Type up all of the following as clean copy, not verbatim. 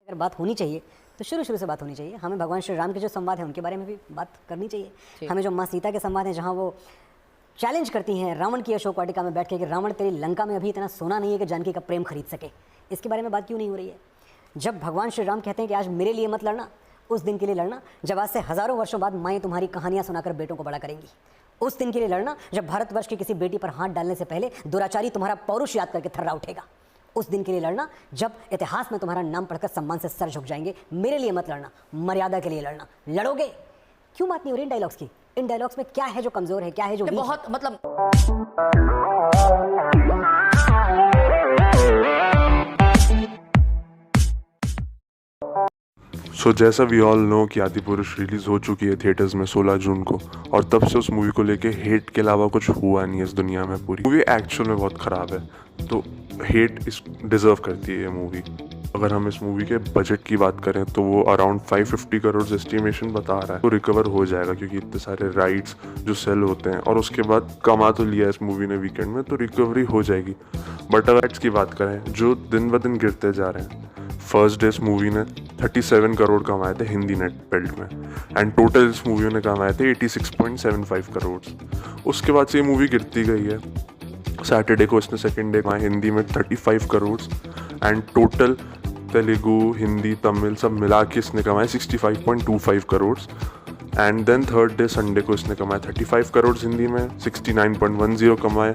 अगर बात होनी चाहिए तो शुरू शुरू से बात होनी चाहिए। हमें भगवान श्री राम के जो संवाद हैं उनके बारे में भी बात करनी चाहिए। हमें जो माँ सीता के संवाद हैं जहाँ वो चैलेंज करती हैं रावण की अशोक वाटिका में बैठ के कि रावण तेरी लंका में अभी इतना सोना नहीं है कि जानकी का प्रेम खरीद सके, इसके बारे में बात क्यों नहीं हो रही है? जब भगवान श्री राम कहते हैं कि आज मेरे लिए मत लड़ना, उस दिन के लिए लड़ना जब आज से हज़ारों वर्षों बाद माएँ तुम्हारी कहानियाँ सुनाकर बेटों को बड़ा करेंगी। उस दिन के लिए लड़ना जब भारतवर्ष की किसी बेटी पर हाथ डालने से पहले दुराचारी तुम्हारा पौरुष याद करके थर्रा उठेगा। उस दिन के लिए लड़ना जब इतिहास में तुम्हारा नाम पढ़कर सम्मान से सर झुक जाएंगे। मेरे लिए मत लड़ना, मर्यादा के लिए लड़ना। लड़ोगे क्यों? बात नहीं हो रही इन डायलॉग्स की। इन डायलॉग्स में क्या है जो कमजोर है, क्या है जो वीक बहुत मतलब जैसा वी ऑल नो कि आदिपुरुष रिलीज हो चुकी है थिएटर्स में 16 जून को, और तब से उस मूवी को लेके हेट के अलावा कुछ हुआ नहीं है इस दुनिया में। पूरी मूवी एक्चुअल में बहुत ख़राब है, तो हेट इस डिज़र्व करती है ये मूवी। अगर हम इस मूवी के बजट की बात करें तो वो अराउंड 550 करोड़ एस्टिमेशन बता रहा है। तो रिकवर हो जाएगा क्योंकि इतने सारे राइट्स जो सेल होते हैं, और उसके बाद कमा तो लिया इस मूवी ने वीकेंड में, तो रिकवरी हो जाएगी। बट अगर राइट्स की बात करें जो दिन ब दिन गिरते जा रहे हैं, फर्स्ट डे इस मूवी ने 37 करोड़ कमाए थे हिंदी नेट बेल्ट में, एंड टोटल इस मूवी ने कमाए थे 86.75 करोड़। उसके बाद से ये मूवी गिरती गई है। सैटरडे को इसने सेकेंड डे कमाए हिंदी में 35 करोड़, एंड टोटल तेलुगु, हिंदी, तमिल सब मिला के इसने कमाए 65.25 crore. And then third day Sunday को इसने कमाए 35 करोड़ हिंदी में, 69.10 कमाए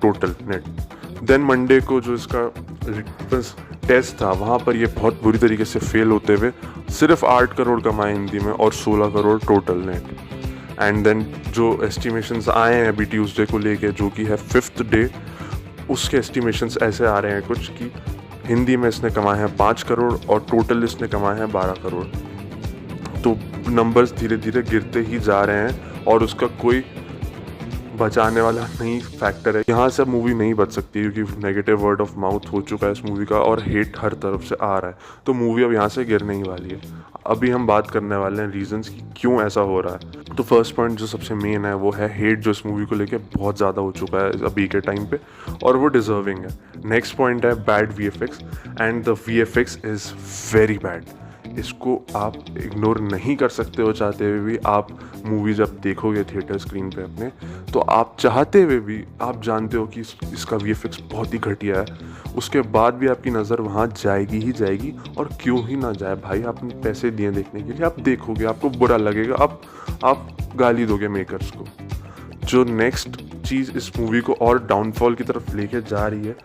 टोटल नेट। देन मंडे को जो इसका टेस्ट था वहाँ पर ये बहुत बुरी तरीके से फेल होते हुए सिर्फ 8 करोड़ कमाए हिंदी में और 16 crore total net. And then जो एस्टिमेशंस आए हैं अभी ट्यूसडे को लेके, जो कि है 5th डे, उसके एस्टिमेशंस ऐसे आ रहे हैं कुछ कि हिंदी में इसने कमाए हैं 5 करोड़ और टोटल इसने कमाए हैं 12 करोड़। तो नंबर्स धीरे धीरे गिरते ही जा रहे हैं और उसका कोई बचाने वाला नहीं फैक्टर है। यहाँ से मूवी नहीं बच सकती क्योंकि नेगेटिव वर्ड ऑफ माउथ हो चुका है इस मूवी का और हेट हर तरफ से आ रहा है। तो मूवी अब यहाँ से गिरने ही वाली है। अभी हम बात करने वाले हैं रीजंस की क्यों ऐसा हो रहा है। तो फर्स्ट पॉइंट जो सबसे मेन है वो है हेट, जो इस मूवी को लेके बहुत ज़्यादा हो चुका है अभी के टाइम पे, और वो डिजर्विंग है। नेक्स्ट पॉइंट है bad VFX, and the VFX is very bad. इसको आप इग्नोर नहीं कर सकते हो चाहते हुए भी। आप मूवी जब देखोगे थिएटर स्क्रीन पे अपने, तो आप चाहते हुए भी आप जानते हो कि इसका VFX बहुत ही घटिया है, उसके बाद भी आपकी नज़र वहाँ जाएगी ही जाएगी। और क्यों ही ना जाए भाई, आपने पैसे दिए देखने के लिए, आप देखोगे, आपको बुरा लगेगा, आप गाली दोगे मेकर्स को। जो नेक्स्ट चीज़ इस मूवी को और डाउनफॉल की तरफ लेके जा रही है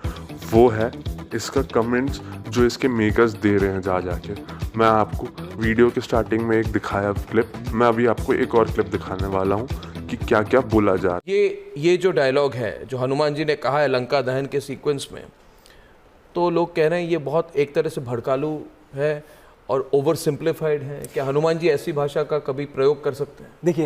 वो है इसका कमेंट्स जो इसके मेकर्स दे रहे हैं जा जाके। मैं आपको वीडियो के स्टार्टिंग में एक दिखाया क्लिप, मैं अभी आपको एक और क्लिप दिखाने वाला हूँ कि क्या क्या बोला जा रहा है। ये जो डायलॉग है जो हनुमान जी ने कहा है लंका दहन के सीक्वेंस में, तो लोग कह रहे हैं ये बहुत एक तरह से भड़कालू है और ओवर सिंप्लीफाइड है। क्या हनुमान जी ऐसी भाषा का कभी प्रयोग कर सकते हैं? देखिए,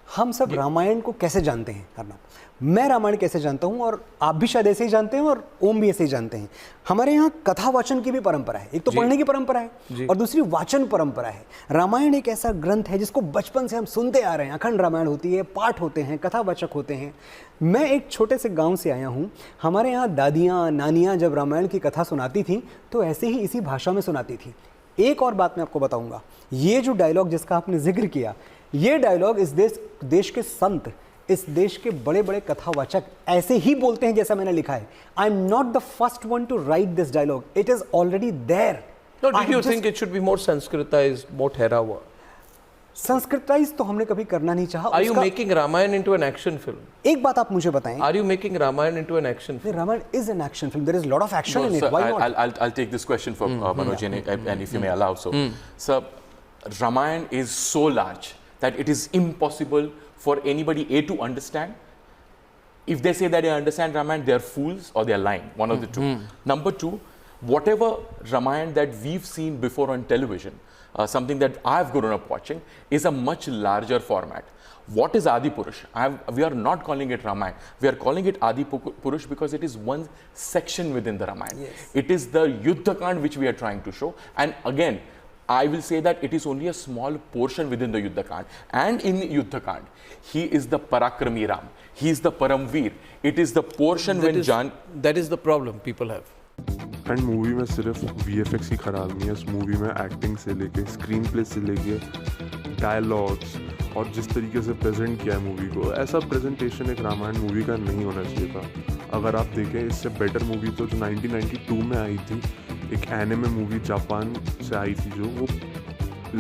हम सब रामायण को कैसे जानते हैं करना, मैं रामायण कैसे जानता हूं, और आप भी शायद ऐसे ही जानते हैं और ओम भी ऐसे ही जानते हैं। हमारे यहाँ कथा वाचन की भी परंपरा है। एक तो पढ़ने की परंपरा है और दूसरी वाचन परंपरा है। रामायण एक ऐसा ग्रंथ है जिसको बचपन से हम सुनते आ रहे हैं। अखंड रामायण होती है, पाठ होते हैं, कथावाचक होते हैं। मैं एक छोटे से गाँव से आया हूँ। हमारे यहाँ दादियाँ नानियाँ जब रामायण की कथा सुनाती थी तो ऐसे ही इसी भाषा में सुनाती थी। एक और बात मैं आपको बताऊँगा, ये जो डायलॉग जिसका आपने जिक्र किया, ये डायलॉग इस देश के संत, इस देश के बड़े बड़े कथावाचक ऐसे ही बोलते हैं जैसा मैंने लिखा है। I am not the first one to write this dialogue, it is already there. No, did you think it should be more Sanskritized, more ठहरावा? संस्कृताइज तो हमने कभी करना नहीं चाहा। Are you making Ramayana into an action film? एक बात आप मुझे बताएं, Are you making Ramayana into an action film? Ramayana is an action film. There is a lot of action in it. Sir, Why not? I'll take this question from Manoj, and if you may allow so. Sir, Ramayana is so large that it is impossible for anybody to understand. If they say that they understand Ramayana, they are fools or they are lying. One of the two. Number two, whatever Ramayana that we've seen before on television, something that I've grown up watching, is a much larger format. What is Adi Purush? We are not calling it Ramayana. We are calling it Adi Purush because it is one section within the Ramayana. Yes. It is the Yuddhakand which we are trying to show. And again, I will say that it is only a small portion within the Yuddhakand. And in Yuddhakand, he is the Parakrami Ram. He is the Paramveer. It is the portion That is the problem people have. And movie में सिर्फ VFX ही ख़राब नहीं है, इस movie में acting से लेके screen play से लेके डायलॉग्स और जिस तरीके से प्रेजेंट किया है मूवी को, ऐसा प्रेजेंटेशन एक रामायण मूवी का नहीं होना चाहिए था। अगर आप देखें इससे बेटर मूवी तो जो 1992 में आई थी, एक एनिमे मूवी जापान से आई थी जो, वो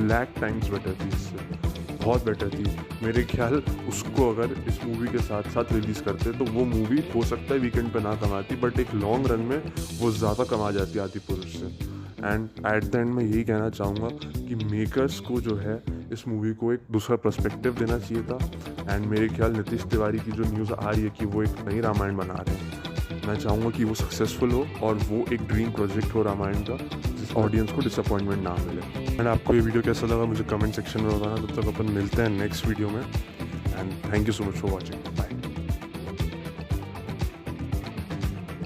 लाख टाइम्स बेटर थी, इससे बहुत बेटर थी। मेरे ख्याल उसको अगर इस मूवी के साथ साथ रिलीज़ करते तो वो मूवी हो सकता है वीकेंड पे ना कमाती, बट एक लॉन्ग रन में वो ज़्यादा कमा जाती आदिपुरुष से। एंड एट द एंड मैं यही कहना चाहूँगा कि मेकर्स को जो है इस मूवी को एक दूसरा पर्सपेक्टिव देना चाहिए था। एंड मेरे ख्याल नीतीश तिवारी की जो न्यूज़ आ रही है कि वो एक नई रामायण बना रहे हैं, मैं चाहूँगा कि वो सक्सेसफुल हो और वो एक ड्रीम प्रोजेक्ट हो रामायण का, जिस ऑडियंस को डिसअपॉइंटमेंट ना मिले। एंड आपको ये वीडियो कैसा लगा मुझे कमेंट सेक्शन में बताना। तब तक अपन मिलते हैं नेक्स्ट वीडियो में, and thank you so much for watching.